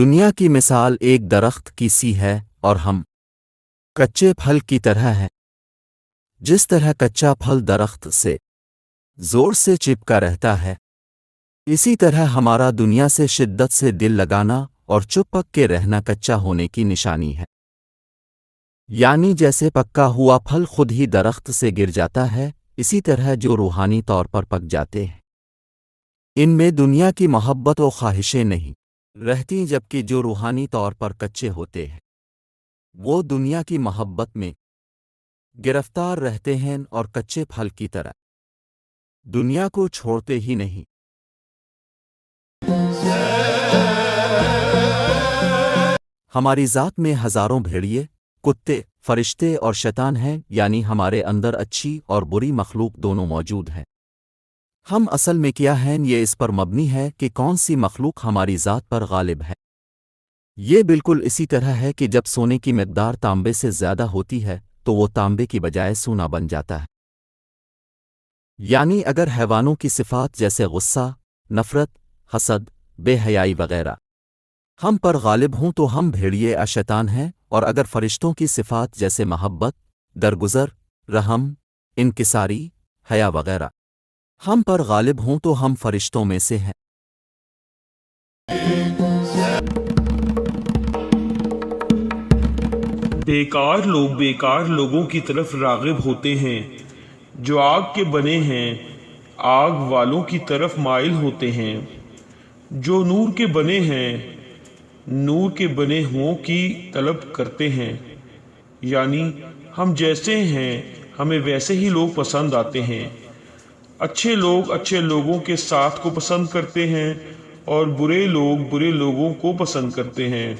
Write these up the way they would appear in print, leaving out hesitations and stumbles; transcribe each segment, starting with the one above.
دنیا کی مثال ایک درخت کی سی ہے اور ہم کچے پھل کی طرح ہیں۔ جس طرح کچا پھل درخت سے زور سے چپکا رہتا ہے، اسی طرح ہمارا دنیا سے شدت سے دل لگانا اور چپک کے رہنا کچا ہونے کی نشانی ہے۔ یعنی جیسے پکا ہوا پھل خود ہی درخت سے گر جاتا ہے، اسی طرح جو روحانی طور پر پک جاتے ہیں ان میں دنیا کی محبت و خواہشیں نہیں رہتی، جبکہ جو روحانی طور پر کچے ہوتے ہیں وہ دنیا کی محبت میں گرفتار رہتے ہیں اور کچے پھل کی طرح دنیا کو چھوڑتے ہی نہیں۔ ہماری ذات میں ہزاروں بھیڑیے، کتے، فرشتے اور شیطان ہیں، یعنی ہمارے اندر اچھی اور بری مخلوق دونوں موجود ہیں۔ ہم اصل میں کیا ہیں یہ اس پر مبنی ہے کہ کون سی مخلوق ہماری ذات پر غالب ہے۔ یہ بالکل اسی طرح ہے کہ جب سونے کی مقدار تانبے سے زیادہ ہوتی ہے تو وہ تانبے کی بجائے سونا بن جاتا ہے۔ یعنی اگر حیوانوں کی صفات جیسے غصہ، نفرت، حسد، بے حیائی وغیرہ ہم پر غالب ہوں تو ہم بھیڑیے شیطان ہیں، اور اگر فرشتوں کی صفات جیسے محبت، درگزر، رحم، انکساری، حیا وغیرہ ہم پر غالب ہوں تو ہم فرشتوں میں سے ہیں۔ بیکار لوگ بیکار لوگوں کی طرف راغب ہوتے ہیں، جو آگ کے بنے ہیں آگ والوں کی طرف مائل ہوتے ہیں، جو نور کے بنے ہیں نور کے بنے ہوں کی طلب کرتے ہیں۔ یعنی ہم جیسے ہیں ہمیں ویسے ہی لوگ پسند آتے ہیں۔ اچھے لوگ اچھے لوگوں کے ساتھ کو پسند کرتے ہیں اور برے لوگ برے لوگوں کو پسند کرتے ہیں۔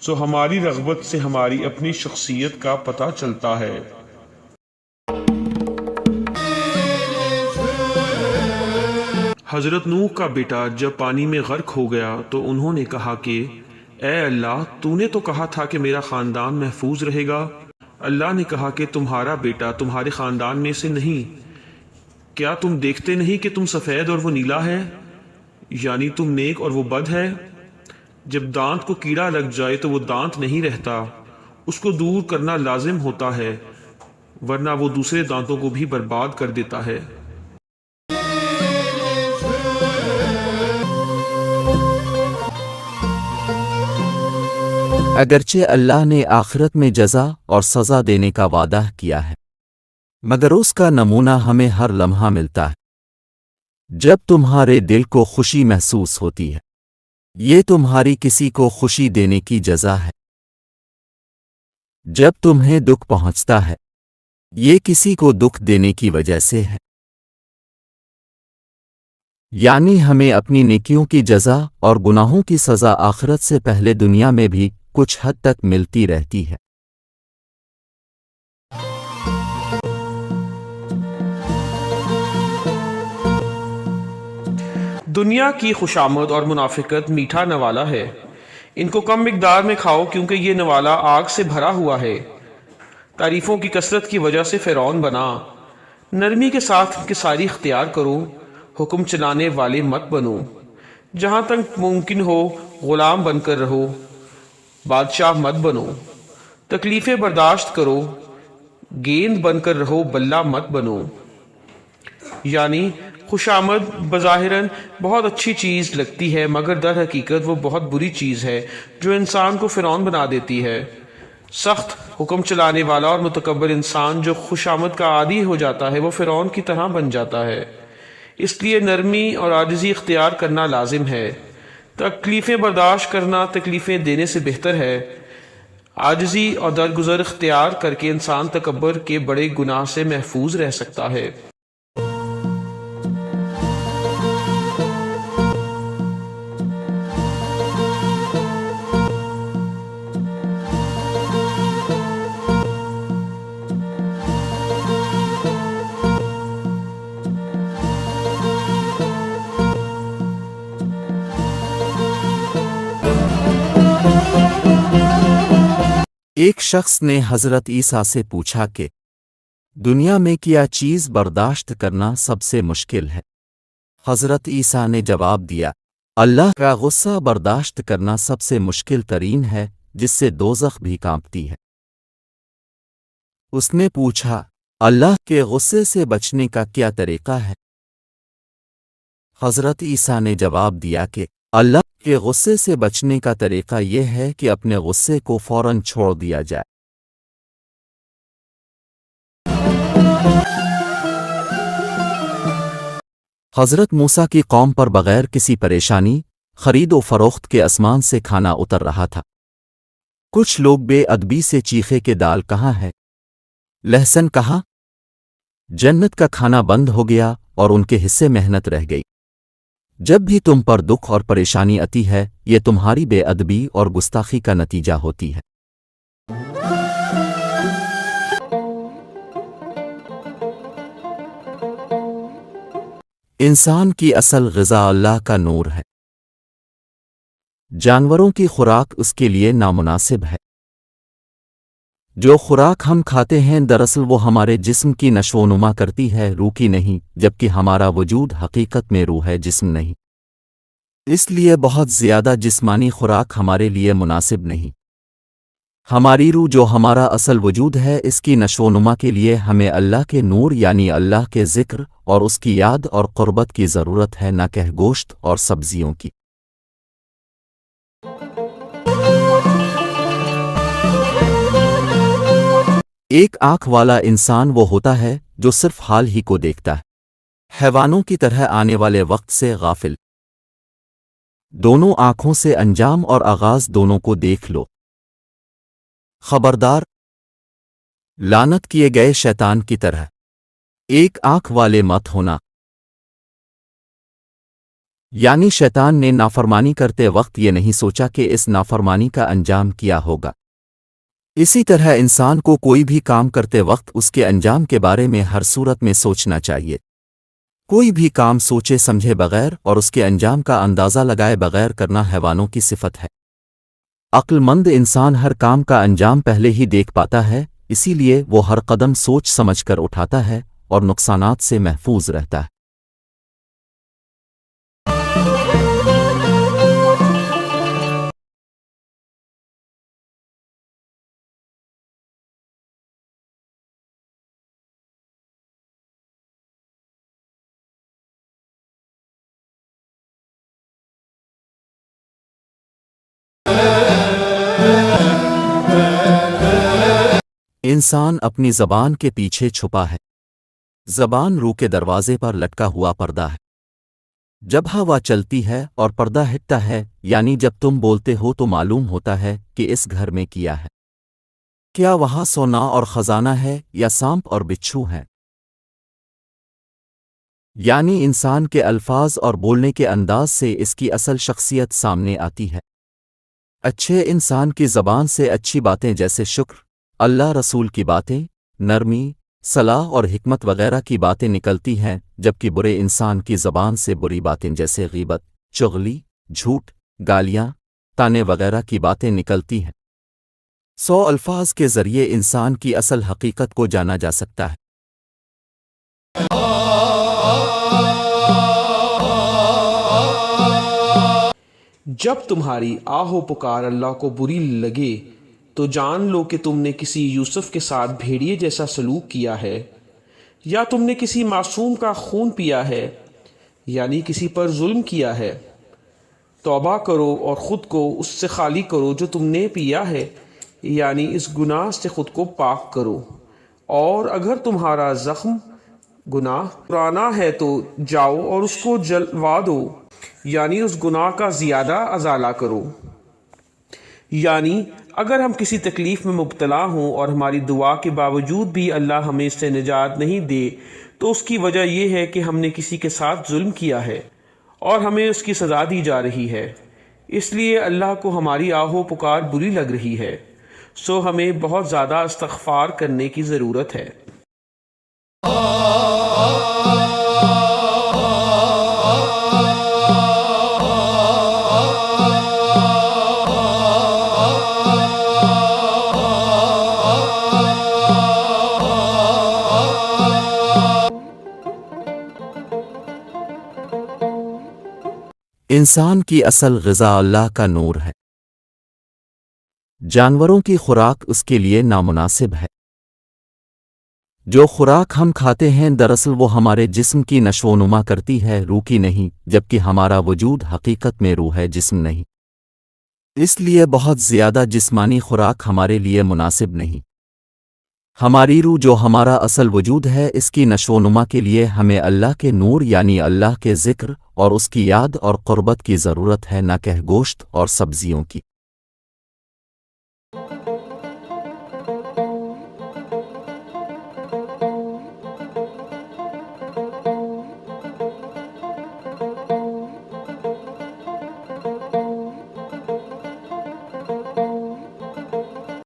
سو ہماری رغبت سے ہماری اپنی شخصیت کا پتہ چلتا ہے۔ حضرت نوح کا بیٹا جب پانی میں غرق ہو گیا تو انہوں نے کہا کہ اے اللہ، تو نے تو کہا تھا کہ میرا خاندان محفوظ رہے گا۔ اللہ نے کہا کہ تمہارا بیٹا تمہارے خاندان میں سے نہیں۔ کیا تم دیکھتے نہیں کہ تم سفید اور وہ نیلا ہے؟ یعنی تم نیک اور وہ بد ہے۔ جب دانت کو کیڑا لگ جائے تو وہ دانت نہیں رہتا، اس کو دور کرنا لازم ہوتا ہے، ورنہ وہ دوسرے دانتوں کو بھی برباد کر دیتا ہے۔ اگرچہ اللہ نے آخرت میں جزا اور سزا دینے کا وعدہ کیا ہے، مگر اس کا نمونہ ہمیں ہر لمحہ ملتا ہے جب تمہارے دل کو خوشی محسوس ہوتی ہے۔ یہ تمہاری کسی کو خوشی دینے کی جزا ہے۔ جب تمہیں دکھ پہنچتا ہے، یہ کسی کو دکھ دینے کی وجہ سے ہے۔ یعنی ہمیں اپنی نیکیوں کی جزا اور گناہوں کی سزا آخرت سے پہلے دنیا میں بھی کچھ حد تک ملتی رہتی ہے۔ دنیا کی خوشامد اور منافقت میٹھا نوالا ہے، ان کو کم مقدار میں کھاؤ کیونکہ یہ نوالا آگ سے بھرا ہوا ہے۔ تعریفوں کی کثرت کی وجہ سے فرعون بنا، نرمی کے ساتھ انکساری اختیار کرو، حکم چلانے والے مت بنو، جہاں تک ممکن ہو غلام بن کر رہو، بادشاہ مت بنو، تکلیفیں برداشت کرو، گیند بن کر رہو، بلہ مت بنو۔ یعنی خوشامد بظاہراً بہت اچھی چیز لگتی ہے، مگر در حقیقت وہ بہت بری چیز ہے جو انسان کو فرعون بنا دیتی ہے۔ سخت حکم چلانے والا اور متکبر انسان جو خوشامد کا عادی ہو جاتا ہے وہ فرعون کی طرح بن جاتا ہے۔ اس لیے نرمی اور عاجزی اختیار کرنا لازم ہے۔ تکلیفیں برداشت کرنا تکلیفیں دینے سے بہتر ہے۔ عاجزی اور درگزر اختیار کر کے انسان تکبر کے بڑے گناہ سے محفوظ رہ سکتا ہے۔ ایک شخص نے حضرت عیسیٰ سے پوچھا کہ دنیا میں کیا چیز برداشت کرنا سب سے مشکل ہے؟ حضرت عیسیٰ نے جواب دیا، اللہ کا غصہ برداشت کرنا سب سے مشکل ترین ہے، جس سے دوزخ بھی کانپتی ہے۔ اس نے پوچھا، اللہ کے غصے سے بچنے کا کیا طریقہ ہے؟ حضرت عیسیٰ نے جواب دیا کہ اللہ کے غصے سے بچنے کا طریقہ یہ ہے کہ اپنے غصے کو فوراً چھوڑ دیا جائے۔ حضرت موسیٰ کی قوم پر بغیر کسی پریشانی خرید و فروخت کے آسمان سے کھانا اتر رہا تھا۔ کچھ لوگ بے ادبی سے چیخے کہ دال کہاں ہے، لہسن کہاں؟ جنت کا کھانا بند ہو گیا اور ان کے حصے محنت رہ گئی۔ جب بھی تم پر دکھ اور پریشانی آتی ہے، یہ تمہاری بے ادبی اور گستاخی کا نتیجہ ہوتی ہے۔ انسان کی اصل غذا اللہ کا نور ہے۔ جانوروں کی خوراک اس کے لیے نامناسب ہے۔ جو خوراک ہم کھاتے ہیں دراصل وہ ہمارے جسم کی نشو و نما کرتی ہے، روح کی نہیں، جبکہ ہمارا وجود حقیقت میں روح ہے، جسم نہیں۔ اس لیے بہت زیادہ جسمانی خوراک ہمارے لیے مناسب نہیں۔ ہماری روح جو ہمارا اصل وجود ہے، اس کی نشو و نما کے لیے ہمیں اللہ کے نور یعنی اللہ کے ذکر اور اس کی یاد اور قربت کی ضرورت ہے، نہ کہ گوشت اور سبزیوں کی۔ ایک آنکھ والا انسان وہ ہوتا ہے جو صرف حال ہی کو دیکھتا ہے، حیوانوں کی طرح آنے والے وقت سے غافل۔ دونوں آنکھوں سے انجام اور آغاز دونوں کو دیکھ لو۔ خبردار، لعنت کیے گئے شیطان کی طرح ایک آنکھ والے مت ہونا۔ یعنی شیطان نے نافرمانی کرتے وقت یہ نہیں سوچا کہ اس نافرمانی کا انجام کیا ہوگا۔ اسی طرح انسان کو کوئی بھی کام کرتے وقت اس کے انجام کے بارے میں ہر صورت میں سوچنا چاہیے۔ کوئی بھی کام سوچے سمجھے بغیر اور اس کے انجام کا اندازہ لگائے بغیر کرنا حیوانوں کی صفت ہے۔ عقل مند انسان ہر کام کا انجام پہلے ہی دیکھ پاتا ہے، اسی لیے وہ ہر قدم سوچ سمجھ کر اٹھاتا ہے اور نقصانات سے محفوظ رہتا ہے۔ انسان اپنی زبان کے پیچھے چھپا ہے۔ زبان روح کے دروازے پر لٹکا ہوا پردہ ہے۔ جب ہوا چلتی ہے اور پردہ ہٹتا ہے، یعنی جب تم بولتے ہو تو معلوم ہوتا ہے کہ اس گھر میں کیا ہے۔ کیا وہاں سونا اور خزانہ ہے یا سانپ اور بچھو ہیں؟ یعنی انسان کے الفاظ اور بولنے کے انداز سے اس کی اصل شخصیت سامنے آتی ہے۔ اچھے انسان کی زبان سے اچھی باتیں جیسے شکر، اللہ رسول کی باتیں، نرمی، صلاح اور حکمت وغیرہ کی باتیں نکلتی ہیں، جبکہ برے انسان کی زبان سے بری باتیں جیسے غیبت، چغلی، جھوٹ، گالیاں، تانے وغیرہ کی باتیں نکلتی ہیں۔ 100 الفاظ کے ذریعے انسان کی اصل حقیقت کو جانا جا سکتا ہے۔ جب تمہاری آہ و پکار اللہ کو بری لگے تو جان لو کہ تم نے کسی یوسف کے ساتھ بھیڑیے جیسا سلوک کیا ہے، یا تم نے کسی معصوم کا خون پیا ہے، یعنی کسی پر ظلم کیا ہے۔ توبہ کرو اور خود کو اس سے خالی کرو جو تم نے پیا ہے، یعنی اس گناہ سے خود کو پاک کرو، اور اگر تمہارا زخم گناہ پرانا ہے تو جاؤ اور اس کو جلوا دو، یعنی اس گناہ کا زیادہ ازالہ کرو۔ یعنی اگر ہم کسی تکلیف میں مبتلا ہوں اور ہماری دعا کے باوجود بھی اللہ ہمیں اس سے نجات نہیں دے تو اس کی وجہ یہ ہے کہ ہم نے کسی کے ساتھ ظلم کیا ہے اور ہمیں اس کی سزا دی جا رہی ہے، اس لیے اللہ کو ہماری آہ و پکار بری لگ رہی ہے، سو ہمیں بہت زیادہ استغفار کرنے کی ضرورت ہے۔ انسان کی اصل غذا اللہ کا نور ہے۔ جانوروں کی خوراک اس کے لیے نامناسب ہے۔ جو خوراک ہم کھاتے ہیں دراصل وہ ہمارے جسم کی نشو و نما کرتی ہے، روح کی نہیں، جبکہ ہمارا وجود حقیقت میں روح ہے، جسم نہیں۔ اس لیے بہت زیادہ جسمانی خوراک ہمارے لیے مناسب نہیں۔ ہماری روح جو ہمارا اصل وجود ہے، اس کی نشو و نما کے لیے ہمیں اللہ کے نور یعنی اللہ کے ذکر اور اس کی یاد اور قربت کی ضرورت ہے، نہ کہ گوشت اور سبزیوں کی۔